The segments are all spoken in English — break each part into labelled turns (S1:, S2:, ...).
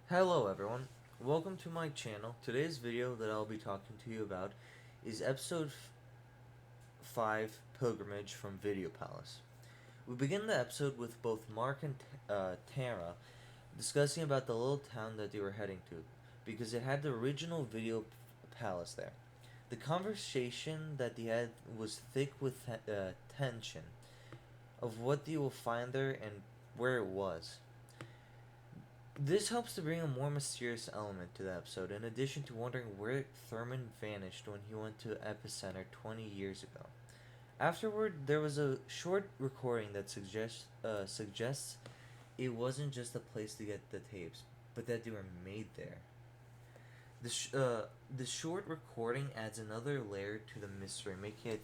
S1: Hello everyone, welcome to my channel. Today's video that I'll be talking to you about is episode 5 Pilgrimage from Video Palace. We begin the episode with both Mark and Tara discussing about the little town that they were heading to because it had the original Video Palace there. The conversation that they had was thick with tension of what they will find there and where it was. This helps to bring a more mysterious element to the episode, in addition to wondering where Thurman vanished when he went to Epicenter 20 years ago. Afterward, there was a short recording that suggests it wasn't just a place to get the tapes, but that they were made there. The short recording adds another layer to the mystery, making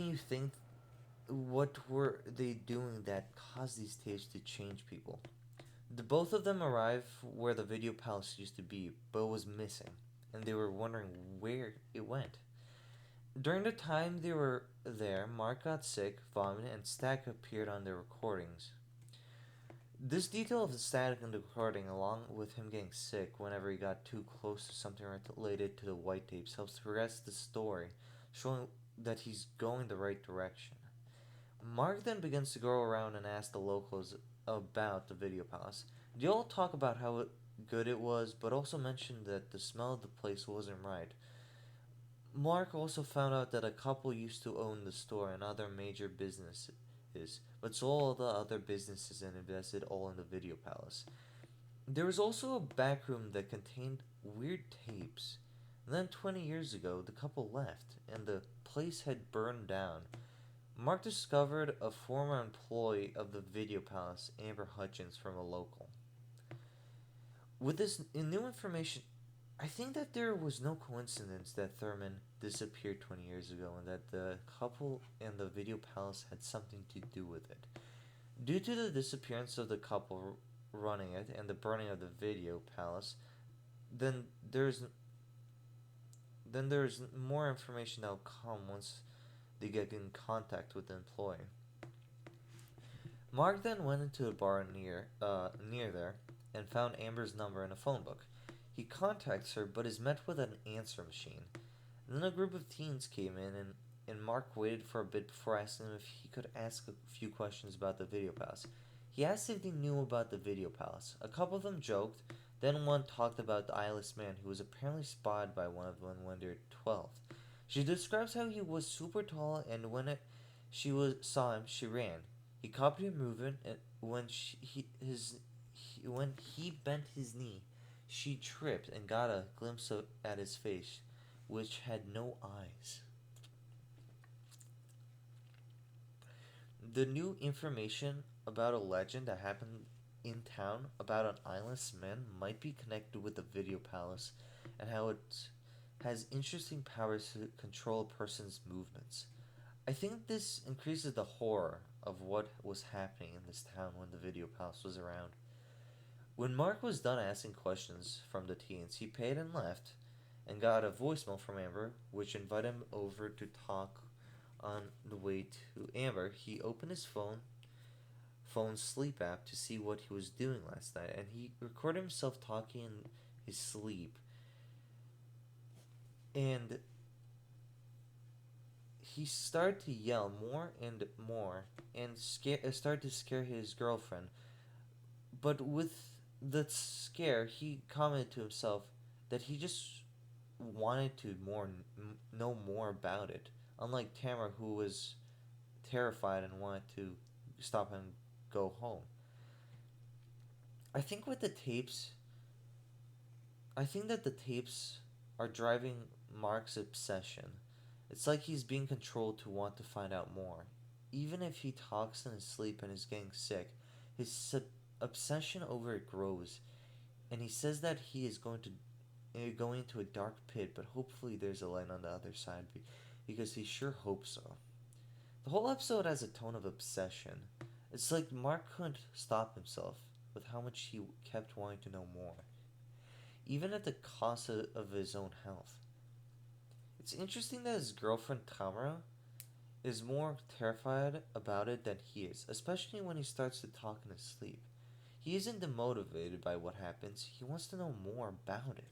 S1: you think, what were they doing that caused these tapes to change people? Both of them arrive where the video palace used to be, but it was missing, and they were wondering where it went. During the time they were there, Mark got sick, vomited, and static appeared on their recordings. This detail of the static in the recording, along with him getting sick whenever he got too close to something related to the white tapes, helps to progress the story, showing that he's going the right direction. Mark then begins to go around and ask the locals about the video palace. They all talk about how good it was, but also mention that the smell of the place wasn't right. Mark also found out that a couple used to own the store and other major businesses, but sold all the other businesses and invested all in the video palace. There was also a back room that contained weird tapes. And then 20 years ago, the couple left, and the place had burned down. Mark discovered a former employee of the Video Palace, Amber Hutchins, from a local. With this new information, I think that there was no coincidence that Thurman disappeared 20 years ago and that the couple and the Video Palace had something to do with it. Due to the disappearance of the couple running it and the burning of the Video Palace, then there's then there's more information that will come once they get in contact with the employee. Mark then went into a bar near there and found Amber's number in a phone book. He contacts her but is met with an answer machine. Then a group of teens came in and Mark waited for a bit before asking them if he could ask a few questions about the video palace. He asked if they knew about the video palace. A couple of them joked, then one talked about the eyeless man who was apparently spotted by one of them when they were 12. She describes how he was super tall and saw him, she ran. He copied her movement, and when he bent his knee, she tripped and got a glimpse at his face, which had no eyes. The new information about a legend that happened in town about an eyeless man might be connected with the video palace and how it has interesting powers to control a person's movements. I think this increases the horror of what was happening in this town when the video palace was around. When Mark was done asking questions from the teens, he paid and left and got a voicemail from Amber, which invited him over to talk. On the way to Amber, he opened his phone's sleep app to see what he was doing last night, and he recorded himself talking in his sleep. And he started to yell more and more and started to scare his girlfriend. But with the scare, he commented to himself that he just wanted to know more about it. Unlike Tamara, who was terrified and wanted to stop him go home. I think with the tapes, I think that the tapes are driving Mark's obsession. It's like he's being controlled to want to find out more. Even if he talks in his sleep and is getting sick, his obsession over it grows, and he says that he is going into a dark pit, but hopefully there's a light on the other side because he sure hopes so. The whole episode has a tone of obsession. It's like Mark couldn't stop himself with how much he kept wanting to know more, even at the cost of his own health. It's interesting that his girlfriend Tamara is more terrified about it than he is, especially when he starts to talk in his sleep. He isn't demotivated by what happens, he wants to know more about it.